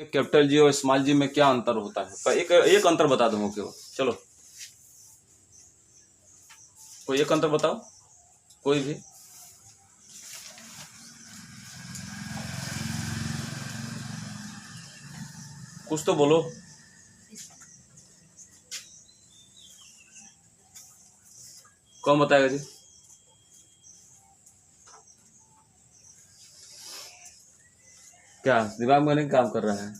Capital G और small जी में क्या अंतर होता है? एक अंतर बता दूंगा केवल। चलो कोई एक अंतर बताओ, कोई भी। कुछ तो बोलो। कौन बताएगा जी? क्या दिमाग में नहीं काम कर रहा है?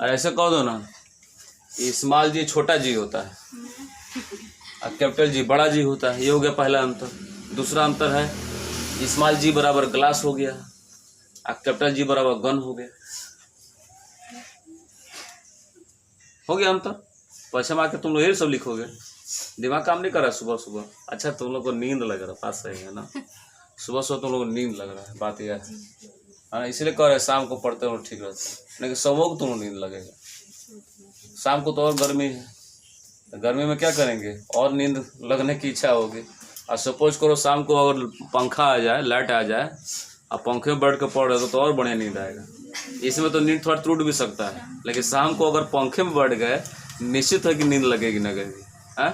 और ऐसे कह दो ना, स्मॉल जी छोटा जी होता है और कैपिटल जी बड़ा जी होता है। ये हो गया पहला अंतर। दूसरा अंतर है स्मॉल जी बराबर ग्लास हो गया और कैपिटल जी बराबर गन हो गया। हो गया अंतर। पश्चिम आके तुम लोग यही सब लिखोगे। दिमाग काम नहीं कर रहा है सुबह सुबह। अच्छा तुम लोग को नींद लग रहा है, बात सही है ना? सुबह सुबह तुम लोग को नींद लग रहा है, बात यह है। हाँ इसलिए कह रहे शाम को पढ़ते हो ठीक रहता है, लेकिन सुबह को तुम लोग नींद लगेगा। शाम को तो और गर्मी है, तो गर्मी में क्या करेंगे, और नींद लगने की इच्छा होगी। और सपोज करो शाम को अगर पंखा आ जाए, लाइट आ जाए और पंखे में बैठ के पढ़ रहे तो और बढ़िया नींद आएगा। इसमें तो नींद थोड़ा टूट भी सकता है, लेकिन शाम को अगर पंखे में बैठ गए निश्चित है कि नींद लगेगी न लगेगी। हाँ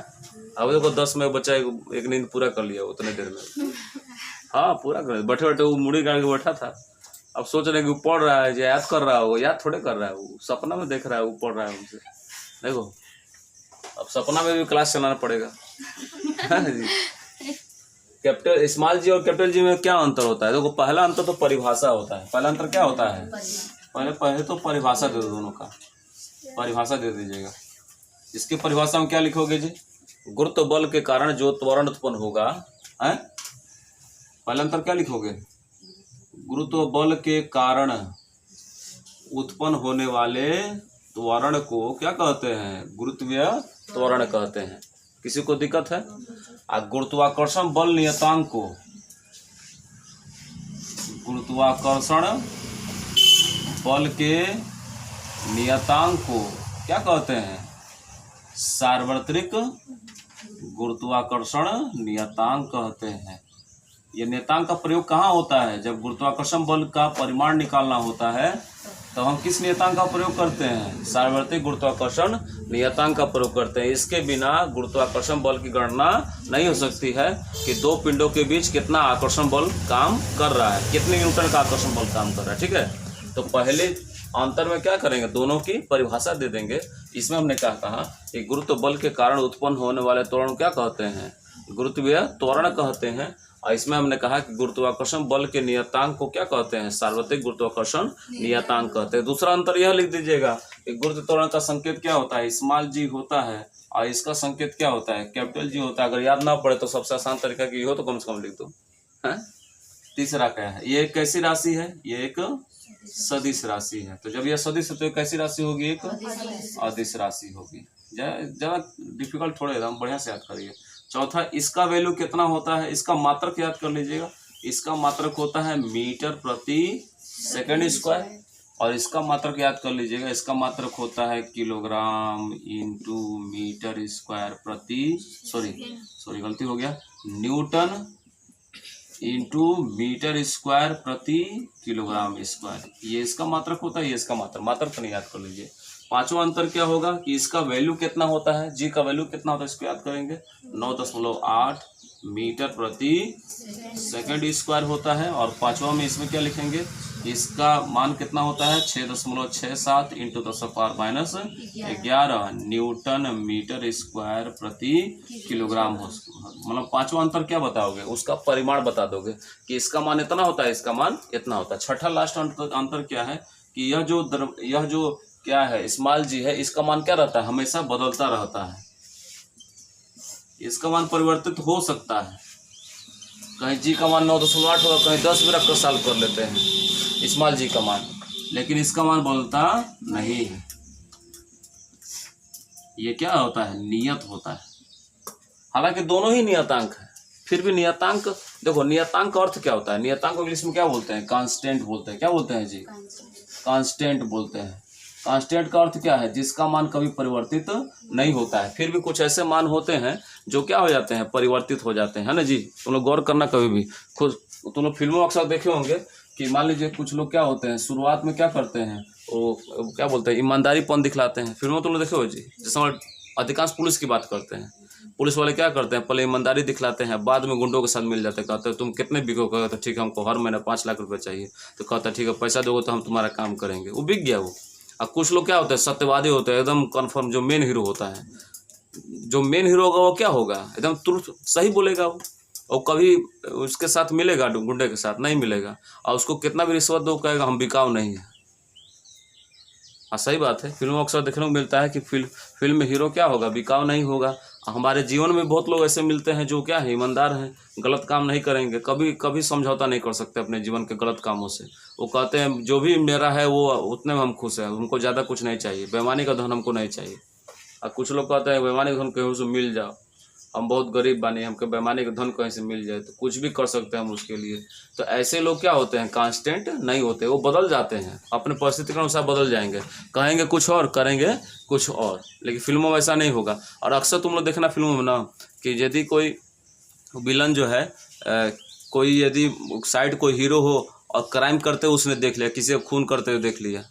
अब देखो 10 में बच्चा एक नींद पूरा कर लिया उतने देर में। हाँ पूरा कर, बैठे बैठे वो मुड़ी गाड़ के बैठा था। अब सोच रहे कि वो पढ़ रहा है, याद कर रहा होगा, याद थोड़े कर रहा है, वो सपना में देख रहा है वो पढ़ रहा है उनसे। देखो अब सपना में भी क्लास चलाना पड़ेगा। हाँ जी। कैपिटल स्मॉल जी और कैपिटल जी में क्या अंतर होता है? देखो पहला अंतर तो परिभाषा होता है। पहला अंतर क्या होता है? पहले तो परिभाषा दे दो, दोनों का परिभाषा दे दीजिएगा। इसकी परिभाषा में क्या लिखोगे जी? गुरुत्व बल के कारण जो त्वरण उत्पन्न होगा है। पहला अंतर क्या लिखोगे? गुरुत्व बल के कारण उत्पन्न होने वाले त्वरण को क्या कहते हैं? गुरुत्वीय त्वरण कहते हैं। किसी को दिक्कत है? गुरुत्वाकर्षण बल नियतांक को, गुरुत्वाकर्षण बल के नियतांक को क्या कहते हैं? सार्वत्रिक गुरुत्वाकर्षण नियतांक कहते हैं। ये नियतांक का प्रयोग कहाँ होता है? जब गुरुत्वाकर्षण बल का परिमाण निकालना होता है तो हम किस नियतांक का प्रयोग करते हैं? सार्वत्रिक गुरुत्वाकर्षण नियतांक का प्रयोग करते हैं। इसके बिना गुरुत्वाकर्षण बल की गणना नहीं हो सकती है कि दो पिंडों के बीच कितना आकर्षण बल काम कर रहा है, कितने न्यूटन का आकर्षण बल काम कर रहा है। ठीक है, तो पहले अंतर में क्या करेंगे, दोनों की परिभाषा दे देंगे। इसमें हमने क्या कहा कि गुरुत्व बल के कारण उत्पन्न होने वाले त्वरण क्या कहते हैं? गुरुत्वीय त्वरण कहते हैं। और इसमें हमने कहा कि गुरुत्वाकर्षण बल के नियतांक को क्या कहते हैं? सार्वत्रिक गुरुत्वाकर्षण नियतांक कहते हैं। दूसरा अंतर यह लिख दीजिएगा कि गुरुत्व त्वरण का संकेत क्या होता है? स्मॉल जी होता है और इसका संकेत क्या होता है? कैपिटल जी होता है। अगर याद ना पड़े तो सबसे आसान तरीका की हो तो कम से कम लिख दो। है तीसरा क्या है? ये एक कैसी राशि है? ये एक सदिश राशि है। तो जब यह सदिश है तो एक कैसी राशि होगी? एक अदिश राशि होगी। ज्यादा डिफिकल्ट थोड़े, एकदम बढ़िया से याद करिए। चौथा, इसका वैल्यू कितना होता है? इसका मात्रक याद कर लीजिएगा। इसका मात्रक होता है मीटर प्रति सेकंड स्क्वायर। और इसका मात्रक याद कर लीजिएगा, इसका मात्रक होता है किलोग्राम इंटू मीटर स्क्वायर प्रति सॉरी गलती हो गया, न्यूटन इंटू मीटर स्क्वायर प्रति किलोग्राम स्क्वायर। ये इसका मात्रक होता है, ये इसका मात्रक तो नहीं याद कर लीजिए। पांचवा अंतर क्या होगा कि इसका वैल्यू कितना होता है? जी का वैल्यू कितना होता है इसको याद करेंगे, 9.8 मीटर प्रति सेकंड स्क्वायर होता है। और पांचवा में इसमें क्या लिखेंगे, इसका मान कितना होता है? 6.67 इंटू 10⁻11 न्यूटन मीटर स्क्वायर प्रति किलोग्राम हो। मतलब पांचवा अंतर क्या बताओगे? उसका परिमाण बता दोगे कि इसका मान इतना होता है, इसका मान इतना होता है। छठा लास्ट अंतर क्या है कि यह जो क्या है स्मॉल जी है, इसका मान क्या रहता है? हमेशा बदलता रहता है। इसका मान परिवर्तित हो सकता है, कहीं जी का मान 9.8 होगा, कहीं 10 भी रखकर सॉल्व कर लेते हैं स्मॉल जी का मान, लेकिन इसका मान बदलता नहीं है। ये क्या होता है? नियत होता है। हालांकि दोनों ही नियतांक है, फिर भी नियतांक देखो, नियतांक का अर्थ क्या होता है? नियतांक को इंग्लिश में क्या बोलते हैं? कांस्टेंट बोलते हैं। क्या बोलते हैं जी? कांस्टेंट बोलते हैं। कांस्टेंट का अर्थ क्या है? जिसका मान कभी परिवर्तित नहीं होता है। फिर भी कुछ ऐसे मान होते हैं जो क्या हो जाते हैं? परिवर्तित हो जाते हैं, है ना जी? तुम लोग गौर करना, कभी भी खुद तुम लोग फिल्मों अक्सर देखे होंगे कि मान लीजिए कुछ लोग क्या होते हैं, शुरुआत में क्या करते हैं, वो क्या बोलते हैं, ईमानदारीपन दिखलाते हैं। फिल्मों तो लोग देखे हो जी, जैसे हम अधिकांश पुलिस की बात करते हैं, पुलिस वाले क्या करते हैं, पहले ईमानदारी दिखलाते हैं, बाद में गुंडों के साथ मिल जाते हैं, कहते हैं तुम कितने बिको, कहते ठीक है हमको हर महीने 5 लाख रुपए चाहिए, तो कहता है ठीक है पैसा दोगे तो हम तुम्हारा काम करेंगे, वो बिक गया वो। और कुछ लोग क्या होते हैं, सत्यवादी होते हैं, एकदम कन्फर्म, जो मेन हीरो होता है, जो मेन हीरो होगा वो क्या होगा, एकदम तुरंत सही बोलेगा वो, और कभी उसके साथ मिलेगा गुंडे के साथ नहीं मिलेगा, और उसको कितना भी रिश्वत दो कहेगा हम बिकाऊ नहीं है। हाँ सही बात है, फिल्मों अक्सर देखने को मिलता है कि फिल्म में हीरो क्या होगा, बिकाऊ नहीं होगा। हमारे जीवन में बहुत लोग ऐसे मिलते हैं जो क्या है, ईमानदार हैं, गलत काम नहीं करेंगे, कभी कभी समझौता नहीं कर सकते अपने जीवन के गलत कामों से। वो कहते हैं जो भी मेरा है वो उतने में हम खुश हैं, हमको ज़्यादा कुछ नहीं चाहिए, बेईमानी का धन हमको नहीं चाहिए। और कुछ लोग कहते हैं बेईमानी का धन कहीं से मिल जाओ, हम बहुत गरीब बानी, हमको बेईमानी का धन कहीं से मिल जाए तो कुछ भी कर सकते हैं हम उसके लिए। तो ऐसे लोग क्या होते हैं, कांस्टेंट नहीं होते, वो बदल जाते हैं, अपने परिस्थिति के अनुसार बदल जाएंगे, कहेंगे कुछ और करेंगे कुछ और। लेकिन फिल्मों में ऐसा नहीं होगा। और अक्सर तुम लोग देखना फिल्मों में ना कि यदि कोई विलन जो है कोई यदि साइड कोई हीरो हो और क्राइम करते हुए उसने देख लिया, किसी को खून करते हुए देख लिया,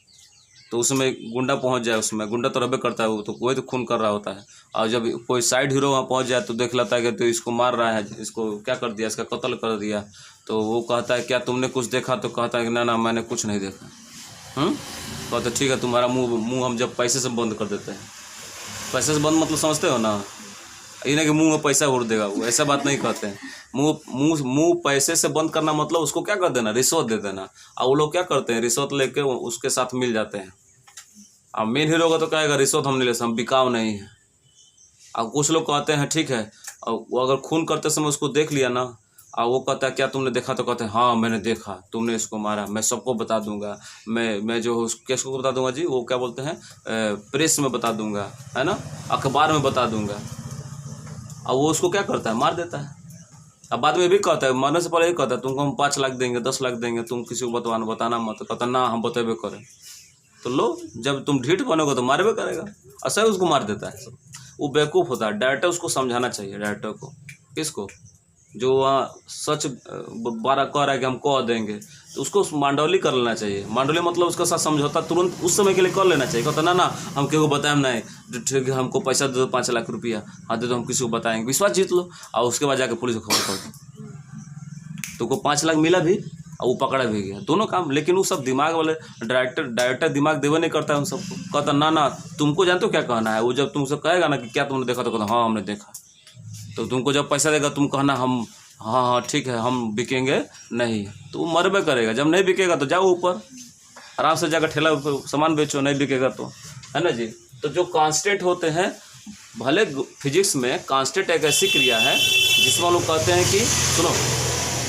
तो उसमें गुंडा पहुंच जाए, उसमें गुंडा तो रबे करता है, वो तो कोई तो खून कर रहा होता है। और जब कोई साइड हीरो वहाँ पहुंच जाए तो देख लेता है कि तो इसको मार रहा है, इसको क्या कर दिया, इसका कत्ल कर दिया, तो वो कहता है क्या तुमने कुछ देखा, तो कहता है कि ना मैंने कुछ नहीं देखा। कहते ठीक है तुम्हारा मुँह हम जब पैसे से बंद कर देते हैं। पैसे से बंद मतलब समझते हो ना, ये नहीं कि मुँह में पैसा उड़ देगा, वो ऐसा बात नहीं कहते हैं। मुँह पैसे से बंद करना मतलब उसको क्या कर देना, रिश्वत दे देना। और वो लोग क्या करते हैं, रिश्वत लेके उसके साथ मिल जाते हैं। अब मेन हीरो का तो कहेगा रिश्वत हम नहीं ले सकते, हम बिकाऊ नहीं है। अब कुछ लोग कहते हैं ठीक है, और वो अगर खून करते समय उसको देख लिया ना, और वो कहता है क्या तुमने देखा, तो कहते हैं हाँ मैंने देखा, तुमने इसको मारा, मैं सबको बता दूंगा, मैं जो केस को बता दूंगा जी, वो क्या बोलते हैं, प्रेस में बता दूंगा, है ना, अखबार में बता दूंगा। और वो उसको क्या करता है, मार देता है। अब बाद में भी कहता है, मरने से पहले ही कहता है तुमको हम 5 लाख देंगे, 10 लाख देंगे, तुम किसी को बताना मत। कहता ना हम बतेबे करें। तो लो जब तुम ढीठ बनोगे तो मारबे करेगा, ऐसा ही उसको मार देता है। वो बेवकूफ़ होता है। डायरेक्टर उसको समझाना चाहिए, डायरेक्टर को, किसको, जो वहाँ सच बारह कह रहा है कि हम कह देंगे, तो उसको मांडोली कर लेना चाहिए। मांडोली मतलब उसके साथ समझौता तुरंत उस समय के लिए कर लेना चाहिए। कहता ना हम किसी को बताएं नहीं, ठीक है हमको पैसा दे दो 5 लाख रुपया, हाँ दे दो, हम किसी को बताएंगे, विश्वास जीत लो, और उसके बाद जाकर पुलिस को खबर कर दो। तो को 5 लाख मिला भी और वो पकड़ा भी गया, दोनों काम। लेकिन वो सब दिमाग वाले डायरेक्टर दिमाग देवे नहीं करता है उन सबको। कहता ना तुमको जानते हो क्या कहना है। वो जब तुमसे कहेगा ना कि क्या तुमने देखा, तो कहता हाँ हमने देखा। तो तुमको जब पैसा देगा तुम कहना हम हाँ ठीक है हम बिकेंगे नहीं, तो वो मरबे करेगा। जब नहीं बिकेगा तो जाओ ऊपर आराम से जाकर ठेला सामान बेचो, नहीं बिकेगा तो, है ना जी। तो जो कांस्टेंट होते हैं, भले फिजिक्स में कांस्टेंट एक ऐसी क्रिया है जिसमें लोग कहते हैं कि सुनो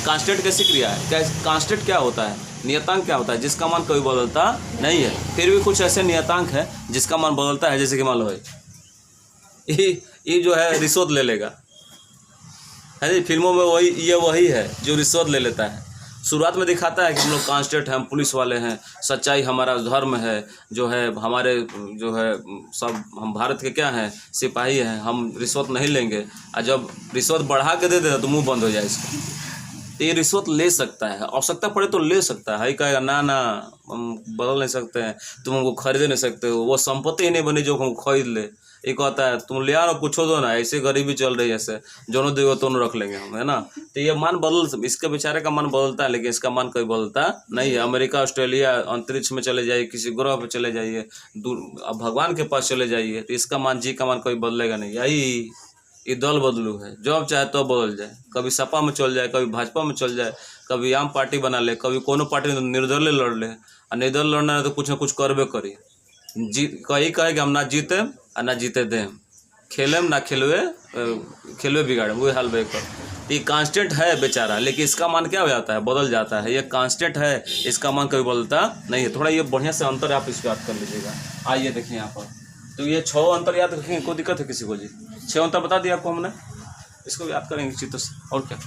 कांस्टेंट कैसी क्रिया है, क्या कांस्टेंट क्या होता है, नियतांक क्या होता है, जिसका मान कभी बदलता नहीं है। फिर भी कुछ ऐसे नियतांक है जिसका मान बदलता है, जैसे कि मान लो ये जो है रिश्वत ले लेगा, है जी। फिल्मों में वही है जो रिश्वत ले लेता है। शुरुआत में दिखाता है कि हम लोग कांस्टेंट हैं, हम पुलिस वाले हैं, सच्चाई हमारा धर्म है, जो है हमारे जो है सब हम भारत के क्या हैं, सिपाही हैं, हम रिश्वत नहीं लेंगे। और जब रिश्वत बढ़ा के दे देता तो मुंह बंद हो जाए इसका। तो ये रिश्वत ले सकता है, आवश्यकता पड़े तो ले सकता है। कहेगा ना हम बदल नहीं सकते हैं, तुम हमको खरीद नहीं सकते हो, वो संपत्ति ही नहीं बनी जो हमको खरीद ले। एक कहता है तुम ले आओ पूछो दो ना, ऐसे गरीबी चल रही है, ऐसे जोनों देगा तो रख लेंगे हम, है ना। तो ये मान इसके बेचारे का मन बदलता है, लेकिन इसका मन कभी बदलता नहीं है। अमेरिका ऑस्ट्रेलिया अंतरिक्ष में चले जाइए, किसी ग्रह पर चले जाइए, दूर भगवान के पास चले जाइए, तो इसका मान जी का मान कभी बदलेगा नहीं। यही ये दल बदलू है, जब चाहे तो बदल जाए, कभी सपा में चल जाए, कभी भाजपा में चल जाए, कभी आम पार्टी बना ले, कभी कोनो पार्टी निर्दलीय लड़ ले। और निर्दलीय लड़ना है तो कुछ ना कुछ करबे करी। कही कहे कि हम ना जीते और ना जीते दें, खेलेम ना खेलवे बिगाड़े, वही हाल बेकर। ये कांस्टेंट है बेचारा, लेकिन इसका मान क्या हो जाता है, बदल जाता है। ये कांस्टेंट है, इसका मान कभी बदलता नहीं है। थोड़ा ये बढ़िया से अंतर आप इसको याद कर लीजिएगा। आइए देखिए यहाँ पर, तो ये 6 अंतर याद रखेंगे, कोई दिक्कत है किसी को जी? 6 अंतर बता दिया आपको हमने, इसको याद करेंगे चित्त से, और क्या।